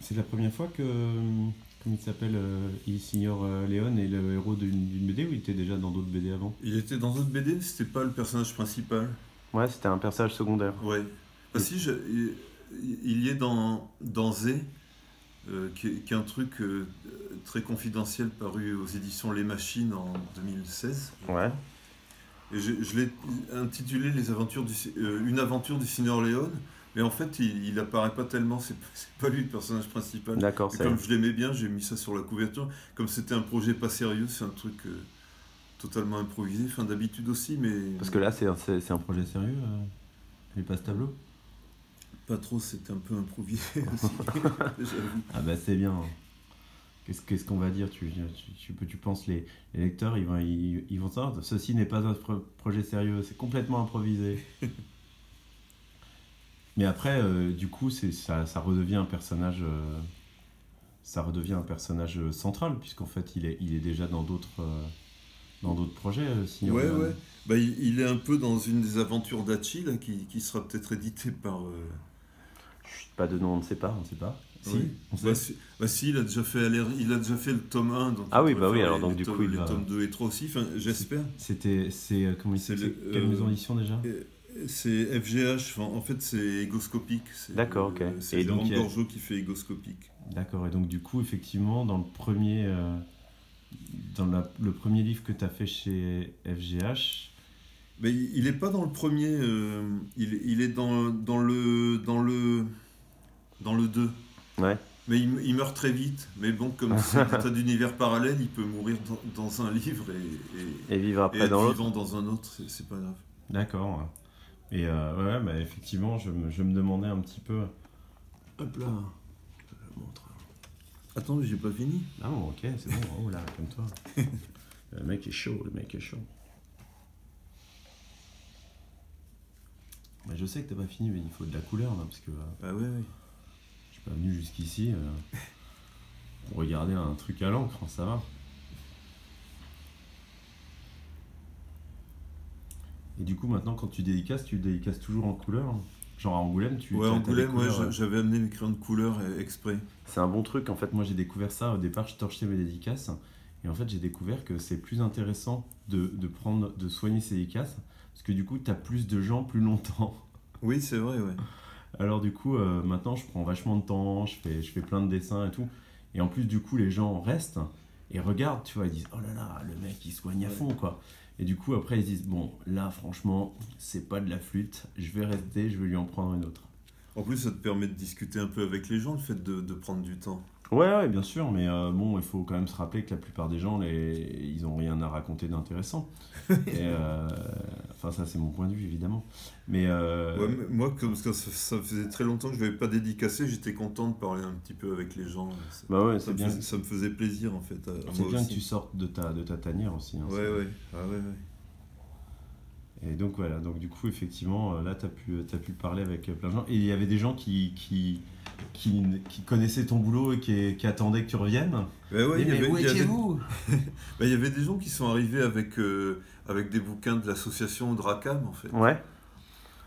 C'est la première fois que, comment il s'appelle, il Signor Leone est le héros d'une BD ou il était déjà dans d'autres BD avant? Il était dans d'autres BD, c'était pas le personnage principal. Ouais, c'était un personnage secondaire. Ouais. Bah Et- si, il y est dans Z, qui est un truc très confidentiel paru aux éditions Les Machines en 2016, je Ouais. crois. Et je l'ai intitulé Une aventure du Seigneur Léon, mais en fait il apparaît pas tellement, c'est pas lui le personnage principal. D'accord, Et ça y est. comme je l'aimais bien, j'ai mis ça sur la couverture. Comme c'était un projet pas sérieux, c'est un truc totalement improvisé, enfin d'habitude aussi, mais Parce que là, c'est un projet sérieux, les passe-tableau. pas trop, c'était un peu improvisé aussi, j'avoue. Ah bah c'est bien. Qu'est-ce qu'on va dire tu penses les lecteurs ils vont savoir ceci n'est pas un projet sérieux, c'est complètement improvisé. Mais après du coup ça redevient un personnage central puisqu'en fait il est déjà dans d'autres projets Signor Ouais, Leone. ouais. Bah, il est un peu dans une des aventures d'Hachi, là, qui sera peut-être éditée par. Chut, pas de nom, on ne sait pas. Si, Oui. on sait. Bah, si, il a déjà fait le tome 1, donc il Ah oui, pourrait bah oui, faire alors donc du coup il les va. tomes 2 et 3 aussi, enfin, j'espère. Comment il C'est s'appelle, quelle maison d'édition déjà? c'est FGH, enfin, en fait c'est égoscopique, D'accord, ok. c'est Et donc Jérôme Gorgeau qui fait égoscopique. d'accord, et donc du coup effectivement le premier livre que tu as fait chez FGH. Mais il est pas dans le premier, il est dans le 2. Ouais. Mais il meurt très vite. Mais bon, comme c'est un tas d'univers parallèles, il peut mourir dans un livre Et vivre et après être dans l'autre. vivant dans un autre, c'est pas grave. D'accord. Ouais. Et ouais, bah, effectivement, je me demandais un petit peu. Hop là, je te montre. Attends, mais j'ai pas fini. Ah bon, ok, c'est bon. Oh là, comme toi. Le mec est chaud, le mec est chaud. Mais je sais que t'as pas fini, mais il faut de la couleur là, parce que Ah ouais, ouais. je suis pas venu jusqu'ici pour regarder un truc à l'encre, hein, ça va. Et du coup, maintenant, quand tu dédicaces toujours en couleur, hein. Genre à Angoulême, Ouais, t'as des Angoulême, ouais, couleurs. j'avais amené mes crayons de couleur exprès. C'est un bon truc. En fait, moi, j'ai découvert ça. Au départ, je torchais mes dédicaces. Et en fait, j'ai découvert que c'est plus intéressant de soigner ses dédicaces. Parce que du coup, t'as plus de gens plus longtemps. Oui, c'est vrai, ouais. Alors du coup, maintenant, je prends vachement de temps. Je fais plein de dessins et tout. Et en plus, du coup, les gens restent et regardent, tu vois. Ils disent, oh là là, le mec, il soigne à Ouais. fond, quoi. Et du coup, après, ils se disent, bon, là, franchement, c'est pas de la flûte. Je vais rester, je vais lui en prendre une autre. En plus, ça te permet de discuter un peu avec les gens, le fait de prendre du temps. Ouais, ouais, bien sûr, mais bon, il faut quand même se rappeler que la plupart des gens, ils ont rien à raconter d'intéressant. Et, enfin, ça, c'est mon point de vue, évidemment. Mais Ouais, mais moi, comme ça faisait très longtemps que je n'avais pas dédicacé, j'étais content de parler un petit peu avec les gens. bah ouais, c'est bien. Ça me faisait plaisir, en fait, à C'est moi bien que aussi. tu sortes de ta tanière aussi, hein, Ouais, ouais. Ah, ouais, ouais. Et donc voilà, donc du coup, effectivement, là, t'as pu parler avec plein de gens. Et il y avait des gens qui connaissaient ton boulot et qui attendaient que tu reviennes. Ouais, ouais, Mais où étiez-vous? il y avait des gens qui sont arrivés avec des bouquins de l'association Dracam, en fait. Ouais,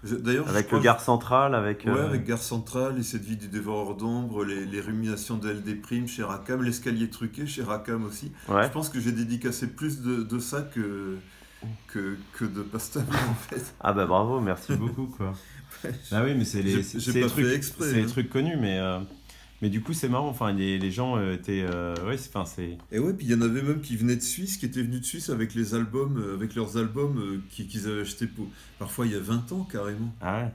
D'ailleurs, je avec le crois Gare Central, avec... ouais, avec Gare Centrale et cette vie du dévoreur d'ombre, les ruminations de LD Prime chez Rackham, l'escalier truqué chez Rackham aussi. Je Ouais. pense que j'ai dédicacé plus de ça que de Pastablo en fait. Ah bah bravo, merci beaucoup, quoi. Ah oui, mais J'ai c'est les pas trucs, fait exprès. c'est les Hein. trucs connus, mais du coup, c'est marrant. Enfin, les gens étaient... ouais, enfin, c'est... Et ouais, puis il y en avait même qui venaient de Suisse, qui étaient venus de Suisse avec les albums, avec leurs albums qu'ils avaient achetés parfois il y a 20 ans carrément. Ah ouais.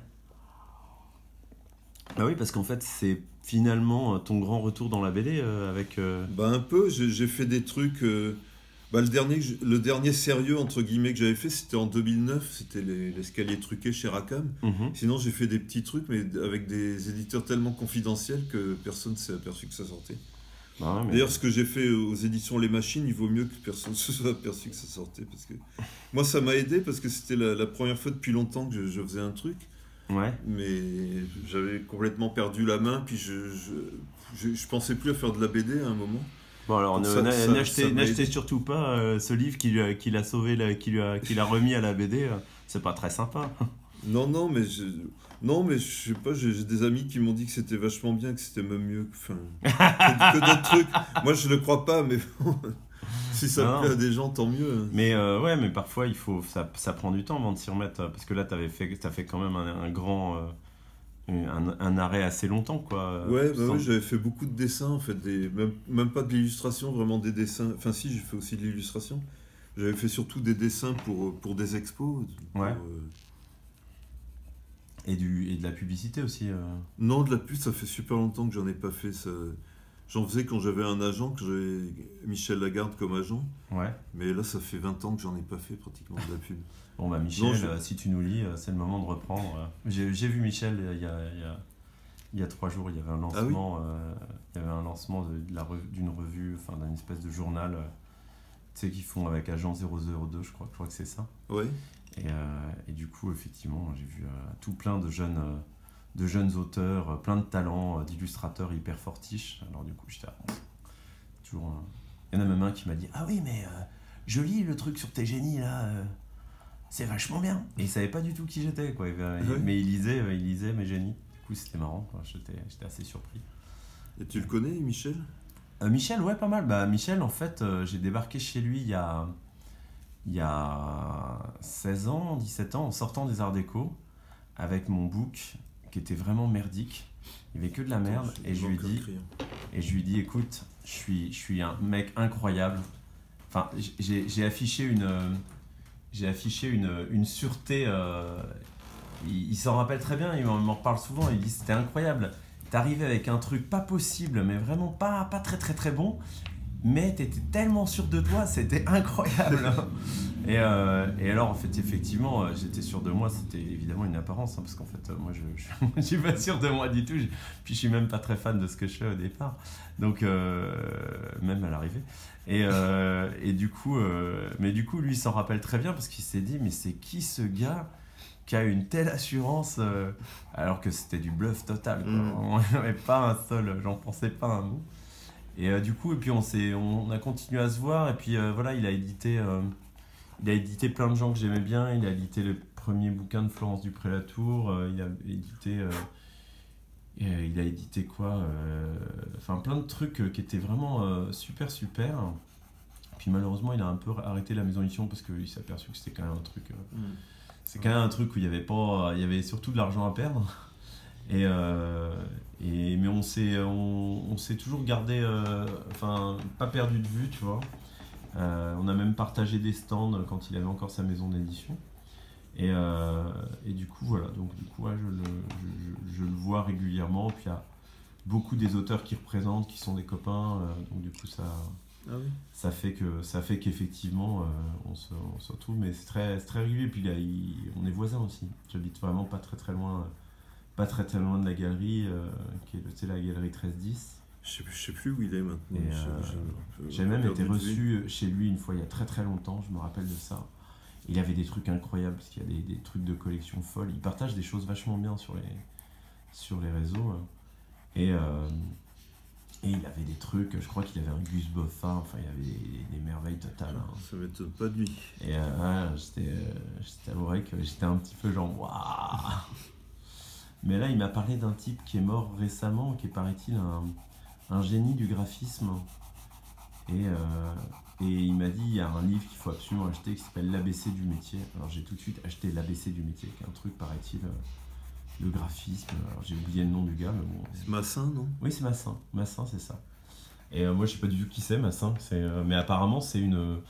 Ah oui, parce qu'en fait, c'est finalement ton grand retour dans la BD avec... Bah un peu, j'ai fait des trucs. Bah, le dernier sérieux entre guillemets que j'avais fait, c'était en 2009, c'était l'escalier truqué chez Rackham. Mhm. Sinon, j'ai fait des petits trucs, mais avec des éditeurs tellement confidentiels que personne s'est aperçu que ça sortait. Ah ouais, mais... D'ailleurs, ce que j'ai fait aux éditions Les Machines, il vaut mieux que personne se soit aperçu que ça sortait. Parce que moi, ça m'a aidé parce que c'était la première fois depuis longtemps que je faisais un truc, Ouais. mais j'avais complètement perdu la main, puis je pensais plus à faire de la BD à un moment. Bon, alors, Donc ça m'a n'achetez aidé. surtout pas ce livre qui l'a sauvé, qui l'a remis à la BD. C'est pas très sympa. Non, mais je sais pas, j'ai des amis qui m'ont dit que c'était vachement bien, que c'était même mieux que d'autres trucs. Moi, je le crois pas, mais bon, si ça Non, plaît à non. des gens, tant mieux. Mais ouais, mais parfois ça prend du temps avant de s'y remettre, parce que là t'as fait quand même un grand, un arrêt assez longtemps quoi. Ouais, bah oui, j'avais fait beaucoup de dessins, en fait, même pas de l'illustration, vraiment des dessins. Enfin, si, j'ai fait aussi de l'illustration. J'avais fait surtout des dessins pour des expos. Ouais. Et de la publicité aussi. Non, de la pub, ça fait super longtemps que j'en ai pas fait. J'en faisais quand j'avais un agent, que j'avais Michel Lagarde comme agent. Ouais. Mais là, ça fait 20 ans que j'en ai pas fait pratiquement de la pub. Bon bah Michel, Non, si tu nous lis, c'est le moment de reprendre. J'ai vu Michel il y a 3 jours, il y avait un Ah oui? lancement, d'une revue, enfin d'une espèce de journal, tu sais, qu'ils font avec Agent 002, je crois que c'est ça. Ouais. Et du coup, effectivement, j'ai vu tout plein de jeunes auteurs, plein de talents, d'illustrateurs hyper fortiches. Alors du coup, j'étais toujours... Il y en a même un qui m'a dit « Ah oui, mais je lis le truc sur tes génies, là, c'est vachement bien !» Et il savait pas du tout qui j'étais, quoi. Mais il lisait mes génies. Du coup, c'était marrant, quoi. J'étais assez surpris. Et tu le connais, Michel? Michel, ouais, pas mal. Bah, Michel, en fait, j'ai débarqué chez lui il y a 16 ans, 17 ans, en sortant des Arts Déco, avec mon book, qui était vraiment merdique. Il n'y avait que de la merde. Attends, Et je lui ai dit, écoute, je suis un mec incroyable. Enfin, j'ai affiché une sûreté. Il s'en rappelle très bien, il m'en reparle souvent. Il dit, c'était incroyable. T'es arrivé avec un truc pas possible, mais vraiment pas très très très bon. Mais t'étais tellement sûr de toi, c'était incroyable. Et alors, en fait, effectivement, j'étais sûr de moi, c'était évidemment une apparence, hein, parce qu'en fait, moi, je suis pas sûr de moi du tout, puis je suis même pas très fan de ce que je fais au départ, donc même à l'arrivée. Et du coup, lui, il s'en rappelle très bien, parce qu'il s'est dit, mais c'est qui ce gars qui a une telle assurance, alors que c'était du bluff total, quoi. On n'avait pas un seul, j'en pensais pas un mot. Et du coup, et puis on a continué à se voir, et puis voilà, il a édité plein de gens que j'aimais bien. Il a édité le premier bouquin de Florence Dupré-Latour, il a édité quoi, enfin plein de trucs qui étaient vraiment super. Puis malheureusement, il a un peu arrêté la maison d'édition parce qu'il s'est aperçu que c'était quand même un truc, c'est quand même un truc où il y avait surtout de l'argent à perdre. Mais on s'est toujours gardé, enfin pas perdu de vue, tu vois. On a même partagé des stands quand il avait encore sa maison d'édition. Et du coup, voilà. Donc, du coup, ouais, je le vois régulièrement. Puis il y a beaucoup des auteurs qui représentent, qui sont des copains. Donc, du coup, Ah oui. ça fait qu'effectivement, on se retrouve. Mais c'est très régulier. Et puis là, on est voisins aussi. J'habite vraiment pas très très loin de la galerie, qui est la galerie 1310. Je sais plus où il est maintenant. J'ai même été reçu chez lui une fois il y a très très longtemps, je me rappelle de ça. Il avait des trucs incroyables parce qu'il y a des trucs de collection folles. Il partage des choses vachement bien sur les réseaux. Et il avait des trucs, je crois qu'il avait un Gus Boffin, enfin il avait des merveilles totales. Hein. Ça m'étonne pas de lui. Et je t'avouerais que j'étais un petit peu genre waouh. Mais là il m'a parlé d'un type qui est mort récemment, qui est paraît-il un génie du graphisme. Et il m'a dit, il y a un livre qu'il faut absolument acheter qui s'appelle l'ABC du métier. Alors j'ai tout de suite acheté l'ABC du métier, qui est un truc, paraît-il, de graphisme. Alors j'ai oublié le nom du gars, mais bon. C'est Massin, non? Oui, c'est Massin. Massin, c'est ça. Et moi, je sais pas du tout qui c'est, Massin. Mais apparemment, c'est une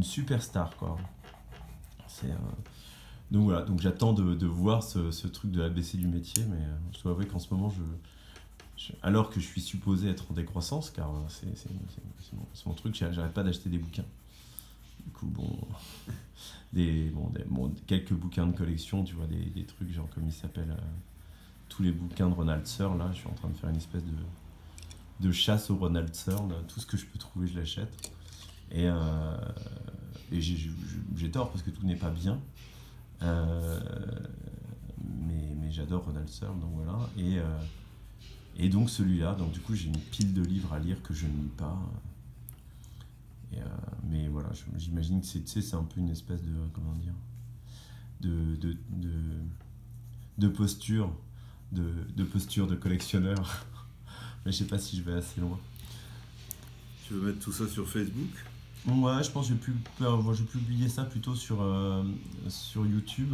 superstar, quoi. Donc voilà, donc j'attends de voir ce truc de l'ABC du métier, mais je dois avouer qu'en ce moment, alors que je suis supposé être en décroissance, car c'est mon truc, j'arrête pas d'acheter des bouquins. Du coup, quelques bouquins de collection, tu vois, des trucs genre comme il s'appelle, tous les bouquins de Ronald Searle, là, je suis en train de faire une espèce de chasse au Ronald Searle, tout ce que je peux trouver, je l'achète. Et j'ai tort parce que tout n'est pas bien. Mais j'adore Ronald Searle, donc voilà. Et donc celui-là, donc du coup j'ai une pile de livres à lire que je ne lis pas. Mais voilà, j'imagine que c'est un peu une espèce de, comment dire, posture, de posture de collectionneur. Mais je sais pas si je vais assez loin. Tu veux mettre tout ça sur Facebook? Ouais, je pense que je vais publier ça plutôt sur YouTube,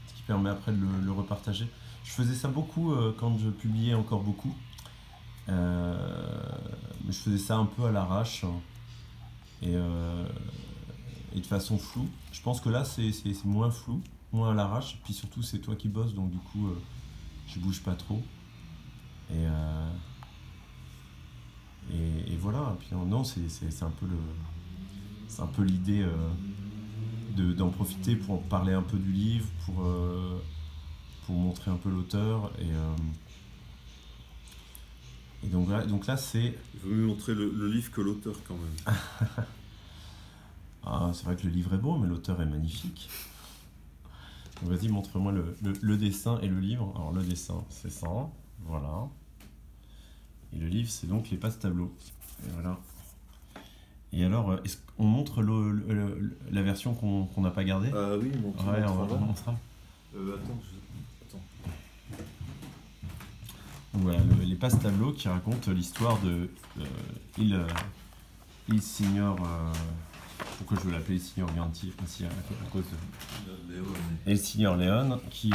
ce qui permet après de le repartager. Je faisais ça beaucoup quand je publiais encore beaucoup. Mais je faisais ça un peu à l'arrache et de façon floue. Je pense que là, c'est moins flou, moins à l'arrache. Puis surtout, c'est toi qui bosses, donc du coup, je bouge pas trop. Et, et voilà. Puis non, c'est un peu l'idée d'en profiter pour parler un peu du livre, pour montrer un peu l'auteur. Et donc là, c'est... Il vaut mieux montrer le livre que l'auteur quand même. Ah, c'est vrai que le livre est beau, mais l'auteur est magnifique. Donc vas-y, montre-moi le dessin et le livre. Alors le dessin, c'est ça, voilà. Et le livre, c'est donc les passe-tableaux. Et voilà. Et alors, est-ce qu'on montre la version qu'on n'a pas gardée? Ah oui, ouais, on montrera. Attends. Voilà, les passe-tableaux qui racontent l'histoire de Il Signor... pourquoi je veux l'appeler Il Signor Ganti aussi à cause de... Et le Signor Léon qui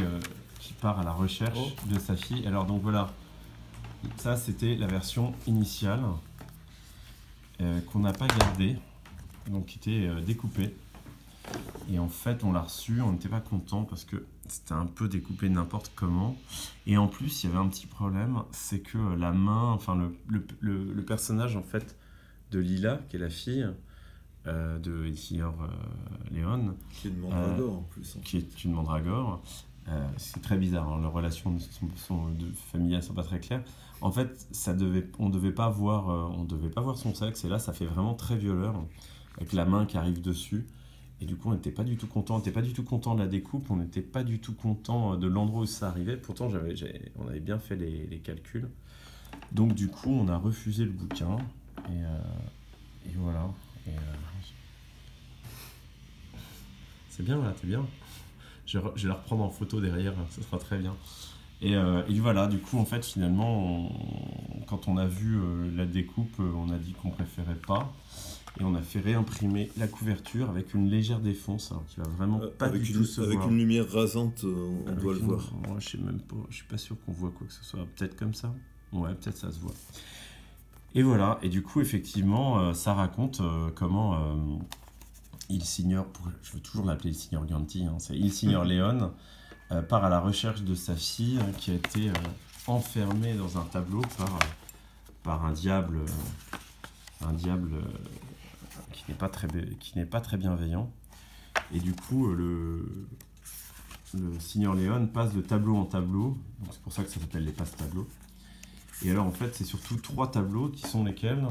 part à la recherche de sa fille. Alors donc voilà, ça c'était la version initiale qu'on n'a pas gardée, donc qui était découpée. Et en fait on l'a reçue, on n'était pas content parce que c'était un peu découpé n'importe comment. Et en plus il y avait un petit problème, c'est que la main, enfin le personnage en fait de Lila, qui est la fille de Il Signor Léon, qui est une mandragore en plus. Qui est une mandragore. C'est très bizarre, hein, leurs relations familiales ne sont pas très claires. En fait, on devait pas voir son sexe, et là ça fait vraiment très violeur, avec la main qui arrive dessus. Et du coup, on n'était pas du tout content. On n'était pas du tout content de la découpe. On n'était pas du tout content de l'endroit où ça arrivait. Pourtant, on avait bien fait les calculs. Donc, du coup, on a refusé le bouquin. Et voilà. C'est bien, là, t'es bien. Je vais la reprendre en photo derrière. Ça sera très bien. Et voilà, du coup, en fait, finalement, quand on a vu la découpe, on a dit qu'on préférait pas. Et on a fait réimprimer la couverture avec une légère défonce, alors qui va vraiment pas du tout se voir. Avec une lumière rasante, on doit le voir. Moi, je sais même pas, je suis pas sûr qu'on voit quoi que ce soit. Peut-être comme ça. Ouais, peut-être ça se voit. Et voilà, et du coup, effectivement, ça raconte comment Il Signor, je veux toujours l'appeler Il Signor Ganti, hein, c'est Il Signor Léon, part à la recherche de sa fille qui a été enfermée dans un tableau par un diable qui n'est pas très bienveillant. Et du coup, le Signor Léon passe de tableau en tableau, donc c'est pour ça que ça s'appelle les passe-tableaux. Et alors en fait, c'est surtout 3 tableaux qui sont lesquels?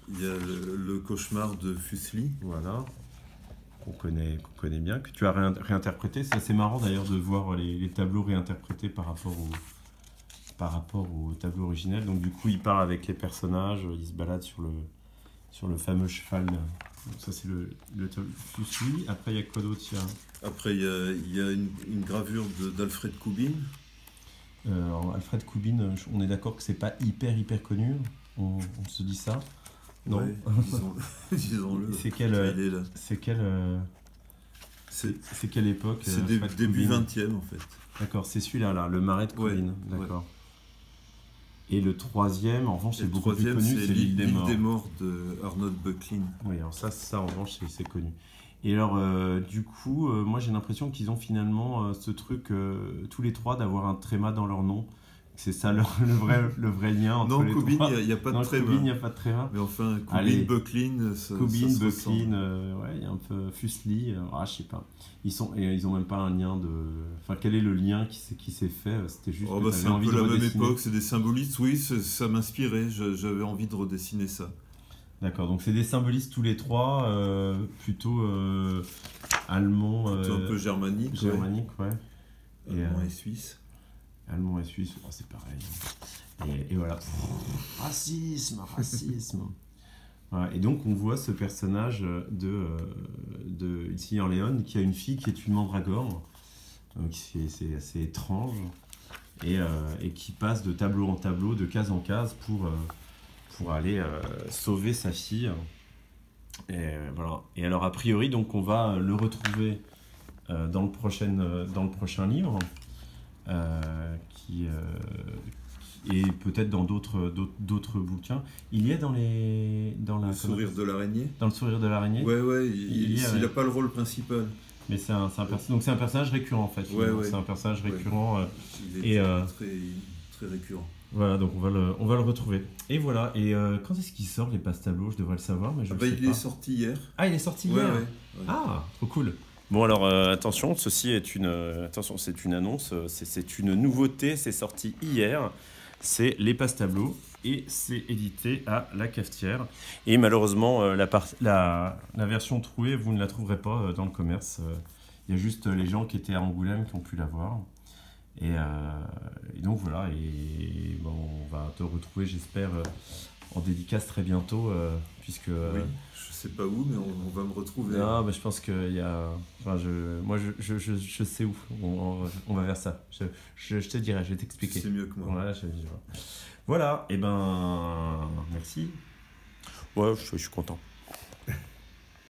Il y a le cauchemar de Fuseli. Voilà, qu'on connaît bien, que tu as réinterprété. C'est assez marrant d'ailleurs de voir les tableaux réinterprétés par rapport au tableau originel. Donc du coup, il part avec les personnages, il se balade sur le fameux cheval. Donc ça, c'est le tableau Fuseli. Après, il y a quoi d'autre? Après, il y a une gravure d'Alfred Koubin. Alfred Koubin, on est d'accord que c'est pas hyper connu. On se dit ça? Non. Ouais, disons-le. C'est quelle époque? C'est début 20e en fait. D'accord, c'est celui-là, là, le Marais de Koubin. Ouais, d'accord. Ouais. Et le troisième, en revanche, c'est beaucoup plus connu, c'est l'île des Morts de Arnold Böcklin. Oui, alors ça en revanche, c'est connu. Et alors, du coup, moi j'ai l'impression qu'ils ont finalement ce truc, tous les 3, d'avoir un tréma dans leur nom. C'est ça le vrai lien entre les 3. Non, Koubin, il n'y a pas de tréma. Koubin, il n'y a pas de tréma. Mais enfin, Koubin, Böcklin, Koubin, Böcklin, ouais, il y a un peu Fuseli, je sais pas. Ils ont même pas un lien de... Enfin, quel est le lien qui s'est fait? C'était juste que c'est un peu la même époque, c'est des symbolistes, oui, ça m'inspirait, j'avais envie de redessiner ça. D'accord, donc c'est des symbolistes tous les 3, plutôt allemands... Plutôt un peu germanique. Germanique, ouais. Allemand et suisse. Allemand et suisse, c'est pareil. Et voilà. Racisme. Voilà. Et donc on voit ce personnage de Il Signor Léon qui a une fille qui est une mandragore. donc c'est assez étrange, et qui passe de tableau en tableau, de case en case pour aller sauver sa fille. Et voilà. Et alors a priori, donc on va le retrouver dans le prochain livre, qui et peut-être dans d'autres bouquins. Il y est dans la Le sourire de l'araignée. dans le sourire de l'araignée. Ouais, Il il n'a pas le rôle principal. Mais donc c'est un personnage récurrent en fait. Ouais. C'est un personnage récurrent. Il est Et très, très récurrent. voilà, donc on va le retrouver. Et voilà. Et quand est-ce qu'il sort les passe-tableaux? Je devrais le savoir, mais je ne sais Il pas. est sorti hier. Ah, il est sorti Ouais. hier. Ah, trop cool. Bon alors attention, c'est une annonce, c'est une nouveauté, c'est sorti hier. C'est les passe-tableaux et c'est édité à La Cafetière. Et malheureusement, la version trouée, vous ne la trouverez pas dans le commerce. Il y a juste les gens qui étaient à Angoulême qui ont pu l'avoir. Et donc voilà, et bon, on va te retrouver, j'espère, en dédicace très bientôt, puisque... Oui, je sais pas où, mais on va me retrouver. Non, mais je pense qu'il y a... Enfin, je sais où. On va vers ça. Je te dirai, je vais t'expliquer. C'est mieux que moi. Voilà, et ben... Merci. Ouais, je suis content.